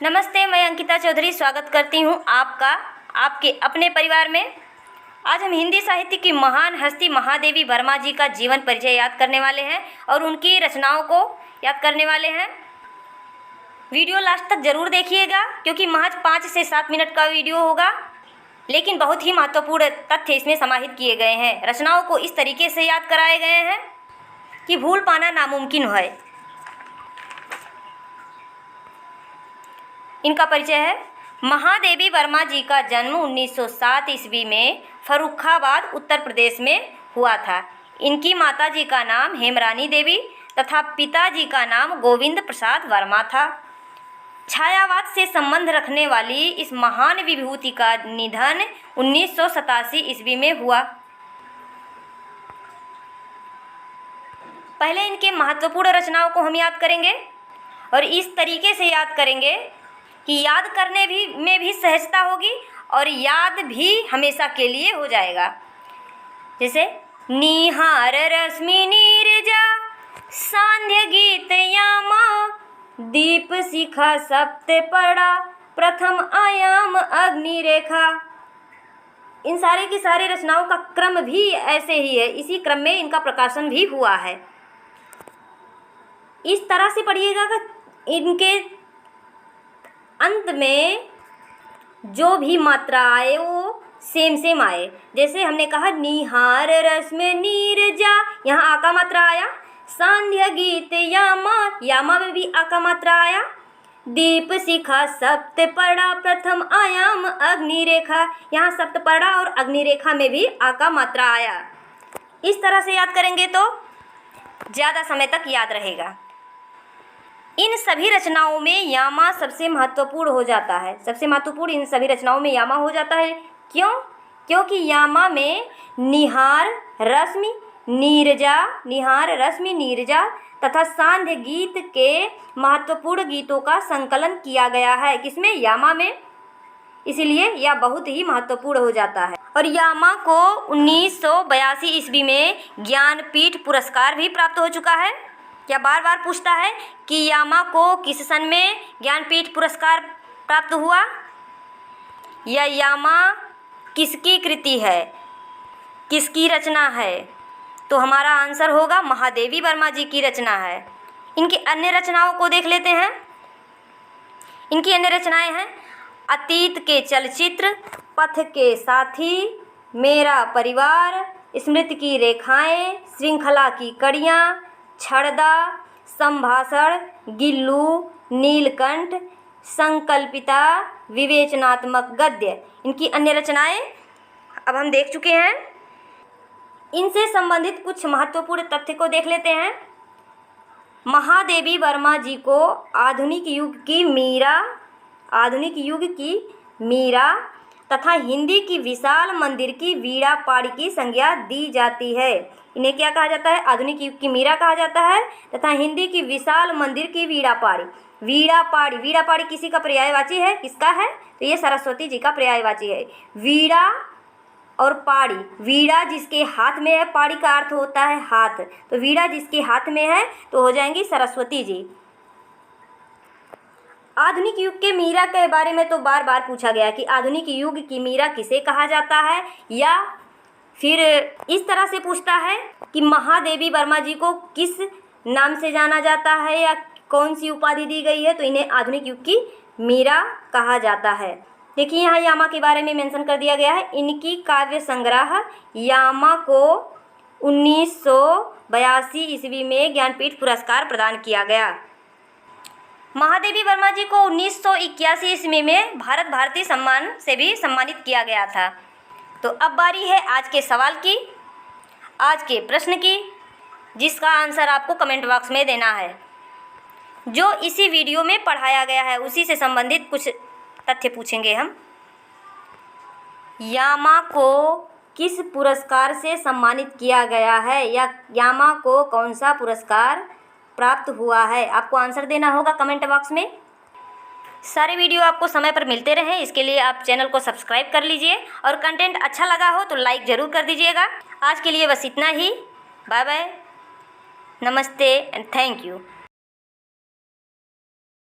नमस्ते, मैं अंकिता चौधरी स्वागत करती हूँ आपका आपके अपने परिवार में। आज हम हिंदी साहित्य की महान हस्ती महादेवी वर्मा जी का जीवन परिचय याद करने वाले हैं और उनकी रचनाओं को याद करने वाले हैं। वीडियो लास्ट तक ज़रूर देखिएगा क्योंकि महज 5 से 7 मिनट का वीडियो होगा, लेकिन बहुत ही महत्वपूर्ण तथ्य इसमें समाहित किए गए हैं। रचनाओं को इस तरीके से याद कराए गए हैं कि भूल पाना नामुमकिन है। इनका परिचय है। महादेवी वर्मा जी का जन्म 1907 ईस्वी में फर्रुखाबाद उत्तर प्रदेश में हुआ था। इनकी माता जी का नाम हेमरानी देवी तथा पिताजी का नाम गोविंद प्रसाद वर्मा था। छायावाद से संबंध रखने वाली इस महान विभूति का निधन 1987 ईस्वी में हुआ। पहले इनके महत्वपूर्ण रचनाओं को हम याद करेंगे और इस तरीके से याद करेंगे कि याद करने में भी सहजता होगी और याद भी हमेशा के लिए हो जाएगा। जैसे निहार रश्मि नीरजा सांध्य गीत यामा दीप शिखा सप्त पड़ा प्रथम आयाम अग्नि रेखा। इन सारे की सारी रचनाओं का क्रम भी ऐसे ही है, इसी क्रम में इनका प्रकाशन भी हुआ है। इस तरह से पढ़िएगा कि इनके अंत में जो भी मात्रा आए वो सेम आए। जैसे हमने कहा निहार रश्मि नीरजा, यहाँ आ का मात्रा आया। सांध्य गीत यामा में भी आ का मात्रा आया। दीप शिखा सप्त पड़ा प्रथम आयाम अग्नि रेखा, यहाँ सप्त पड़ा और अग्नि रेखा में भी आ का मात्रा आया। इस तरह से याद करेंगे तो ज़्यादा समय तक याद रहेगा। इन सभी रचनाओं में यामा सबसे महत्वपूर्ण हो जाता है। सबसे महत्वपूर्ण इन सभी रचनाओं में यामा हो जाता है। क्यों? क्योंकि यामा में निहार रश्मि नीरजा तथा सांध्य गीत के महत्वपूर्ण गीतों का संकलन किया गया है। किसमें? यामा में। इसीलिए यह बहुत ही महत्वपूर्ण हो जाता है। और यामा को 1982 ईस्वी में ज्ञानपीठ पुरस्कार भी प्राप्त हो चुका है। क्या बार बार पूछता है कि यामा को किस सन में ज्ञानपीठ पुरस्कार प्राप्त हुआ? यह यामा किसकी कृति है, किसकी रचना है? तो हमारा आंसर होगा महादेवी वर्मा जी की रचना है। इनकी अन्य रचनाओं को देख लेते हैं। इनकी अन्य रचनाएं हैं अतीत के चलचित्र, पथ के साथी, मेरा परिवार, स्मृति की रेखाएं, श्रृंखला की कड़ियाँ, छड़दा, संभाषण, गिल्लू, नीलकंठ, संकल्पिता, विवेचनात्मक गद्य। इनकी अन्य रचनाएं अब हम देख चुके हैं। इनसे संबंधित कुछ महत्वपूर्ण तथ्य को देख लेते हैं। महादेवी वर्मा जी को आधुनिक युग की मीरा तथा हिंदी की विशाल मंदिर की वीणा पाड़ी की संज्ञा दी जाती है। इन्हें क्या कहा जाता है? आधुनिक युग की मीरा कहा जाता है तथा हिंदी की विशाल मंदिर की वीणा पाड़ी किसी का पर्यायवाची है? किसका है? तो ये सरस्वती जी का पर्यायवाची है। वीणा और पाड़ी, वीणा जिसके हाथ में है, पाड़ी का अर्थ होता है हाथ, तो वीणा जिसके हाथ में है तो हो जाएंगी सरस्वती जी। आधुनिक युग के मीरा के बारे में तो बार बार पूछा गया कि आधुनिक युग की मीरा किसे कहा जाता है, या फिर इस तरह से पूछता है कि महादेवी वर्मा जी को किस नाम से जाना जाता है या कौन सी उपाधि दी गई है, तो इन्हें आधुनिक युग की मीरा कहा जाता है। देखिए यहाँ यामा के बारे में मेंशन कर दिया गया है। इनकी काव्य संग्रह यामा को 1982 ईस्वी में ज्ञानपीठ पुरस्कार प्रदान किया गया। महादेवी वर्मा जी को 1981 ईस्वी में भारत भारती सम्मान से भी सम्मानित किया गया था। तो अब बारी है आज के सवाल की, आज के प्रश्न की, जिसका आंसर आपको कमेंट बॉक्स में देना है। जो इसी वीडियो में पढ़ाया गया है उसी से संबंधित कुछ तथ्य पूछेंगे हम। यामा को किस पुरस्कार से सम्मानित किया गया है, या यामा को कौन सा पुरस्कार प्राप्त हुआ है? आपको आंसर देना होगा कमेंट बॉक्स में। सारे वीडियो आपको समय पर मिलते रहें, इसके लिए आप चैनल को सब्सक्राइब कर लीजिए और कंटेंट अच्छा लगा हो तो लाइक ज़रूर कर दीजिएगा। आज के लिए बस इतना ही। बाय बाय, नमस्ते एंड थैंक यू।